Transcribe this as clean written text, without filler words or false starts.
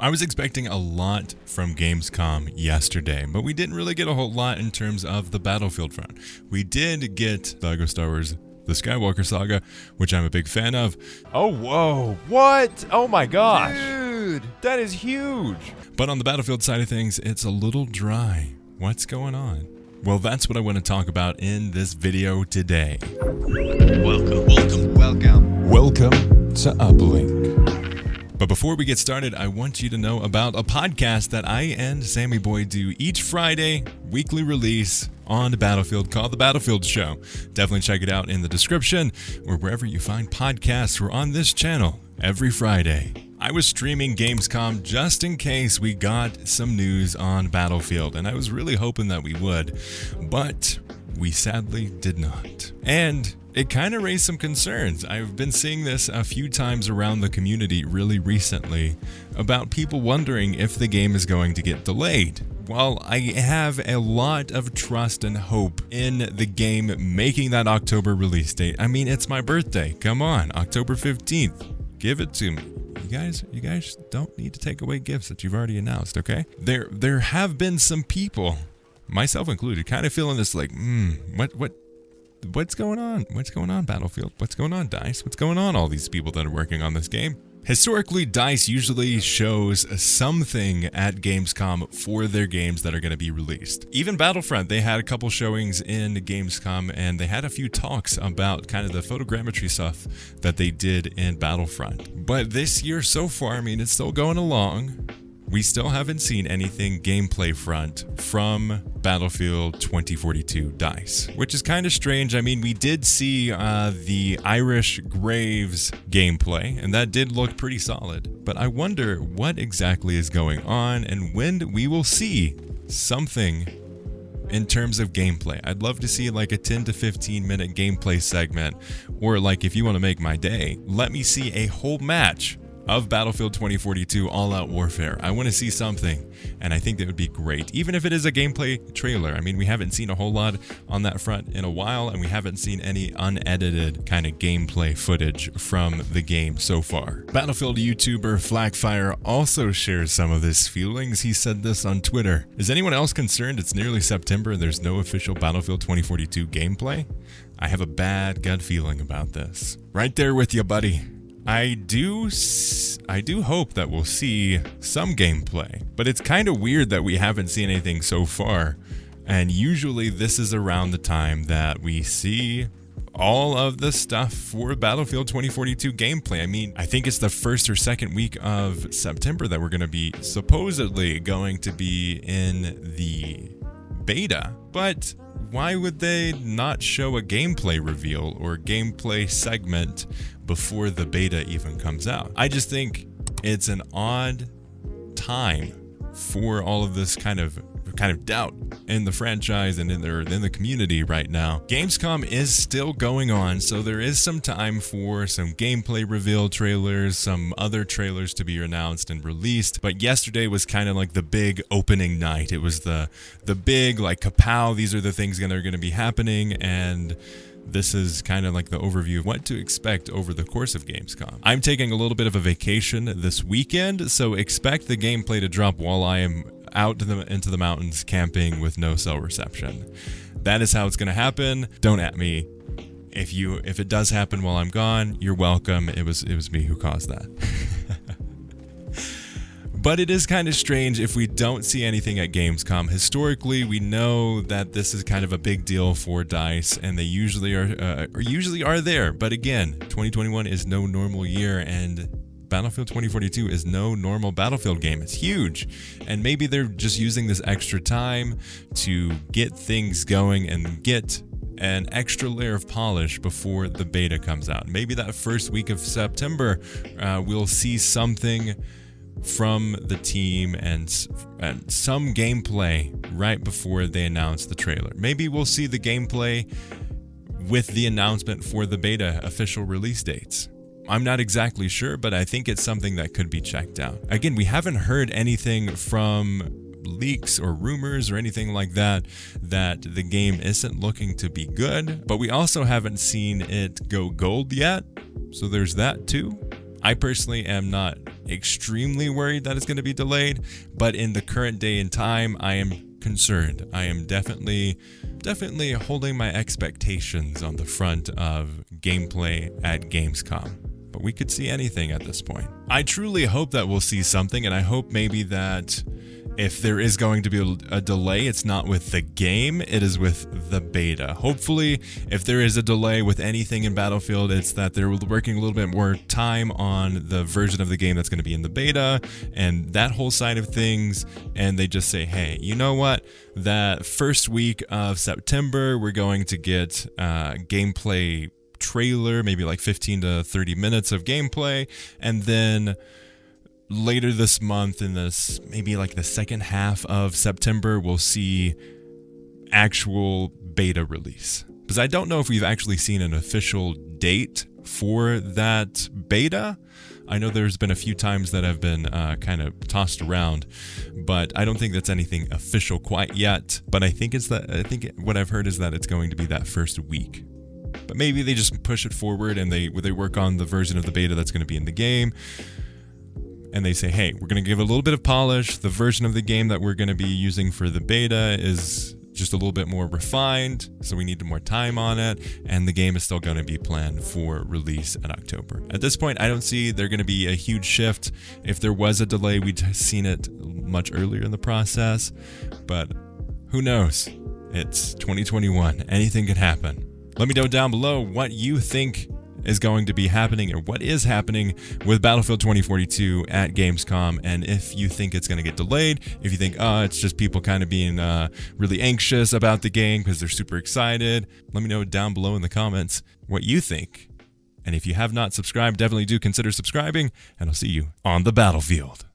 I was expecting a lot from Gamescom yesterday, but we didn't really get a whole lot in terms of the Battlefield front. We did get LEGO Star Wars The Skywalker Saga, which I'm a big fan of. Oh, whoa. What? Oh my gosh. Dude, That is huge. But on the Battlefield side of things, it's a little dry. What's going on? Well, that's what I want to talk about in this video today. welcome to Uplink. But before we get started, I want you to know about a podcast that I and Sammy Boy do each Friday, weekly release on Battlefield called The Battlefield Show. Definitely check it out in the description or wherever you find podcasts. We're on this channel every Friday. I was streaming Gamescom just in case we got some news on Battlefield, and I was really hoping that we would, but we sadly did not. And it kind of raised some concerns. I've been seeing this a few times around the community really recently about people wondering if the game is going to get delayed. While I have a lot of trust and hope in the game making that October release date, I mean, it's my birthday. Come on, October 15th. Give it to me. You guys don't need to take away gifts that you've already announced, okay? There have been some people, myself included, kind of feeling this like, what's going on? What's going on, Battlefield? What's going on, DICE? What's going on, all these people that are working on this game? Historically, DICE usually shows something at Gamescom for their games that are going to be released. Even Battlefront, they had a couple showings in Gamescom, and they had a few talks about kind of the photogrammetry stuff that they did in Battlefront. But this year so far, I mean, it's still going along. We still haven't seen anything gameplay front from Battlefield 2042 DICE, which is kind of strange. I mean, we did see the Irish Graves gameplay, and that did look pretty solid. But I wonder what exactly is going on and when we will see something in terms of gameplay. I'd love to see like a 10 to 15 minute gameplay segment, or like if you want to make my day, let me see a whole match of Battlefield 2042 All-Out Warfare. I want to see something, and I think that would be great, even if it is a gameplay trailer. I mean, we haven't seen a whole lot on that front in a while, and we haven't seen any unedited kind of gameplay footage from the game so far. Battlefield YouTuber Flakfire also shares some of his feelings. He said this on Twitter. Is anyone else concerned it's nearly September and there's no official Battlefield 2042 gameplay? I have a bad gut feeling about this. Right there with you, buddy. I do hope that we'll see some gameplay, but it's kind of weird that we haven't seen anything so far. And usually this is around the time that we see all of the stuff for Battlefield 2042 gameplay. I mean, I think it's the first or second week of September that we're going to be supposedly going to be in the beta, but why would they not show a gameplay reveal or gameplay segment before the beta even comes out? I just think it's an odd time for all of this kind of doubt in the franchise and in the community right now. Gamescom is still going on, so there is some time for some gameplay reveal trailers, some other trailers to be announced and released. But yesterday was kind of like the big opening night. It was the big like kapow, these are the things that are going to be happening, and this is kind of like the overview of what to expect over the course of Gamescom. I'm taking a little bit of a vacation this weekend, so expect the gameplay to drop while I am out into the mountains camping with no cell reception. That is how it's going to happen. Don't at me. If it does happen while I'm gone, you're welcome. It was me who caused that. But it is kind of strange if we don't see anything at Gamescom. Historically, we know that this is kind of a big deal for DICE, and they usually are there. But again, 2021 is no normal year, and Battlefield 2042 is no normal Battlefield game. It's huge, and maybe they're just using this extra time to get things going and get an extra layer of polish before the beta comes out. Maybe that first week of September, we'll see something from the team and some gameplay right before they announce the trailer. Maybe we'll see the gameplay with the announcement for the beta official release dates. I'm not exactly sure, but I think it's something that could be checked out. Again, we haven't heard anything from leaks or rumors or anything like that the game isn't looking to be good, but we also haven't seen it go gold yet, so there's that too. I personally am not extremely worried that it's going to be delayed, but in the current day and time, I am concerned. I am definitely holding my expectations on the front of gameplay at Gamescom. But we could see anything at this point. I truly hope that we'll see something, and I hope maybe that if there is going to be a delay, it's not with the game, it is with the beta. Hopefully, if there is a delay with anything in Battlefield, it's that they're working a little bit more time on the version of the game that's going to be in the beta and that whole side of things. And they just say, hey, you know what? That first week of September, we're going to get gameplay trailer, maybe like 15 to 30 minutes of gameplay, and then later this month, in this maybe like the second half of September, we'll see actual beta release. Because I don't know if we've actually seen an official date for that beta. I know there's been a few times that have been kind of tossed around, but I don't think that's anything official quite yet. But I think what I've heard is that it's going to be that first week. But maybe they just push it forward and they work on the version of the beta that's going to be in the game. And they say, hey, we're going to give it a little bit of polish. The version of the game that we're going to be using for the beta is just a little bit more refined, so we need more time on it. And the game is still going to be planned for release in October. At this point, I don't see there going to be a huge shift. If there was a delay, we'd seen it much earlier in the process. But who knows? It's 2021. Anything could happen. Let me know down below what you think is going to be happening or what is happening with Battlefield 2042 at Gamescom, and if you think it's going to get delayed, if you think it's just people kind of being really anxious about the game because they're super excited. Let me know down below in the comments what you think, and if you have not subscribed, definitely do consider subscribing, and I'll see you on the battlefield.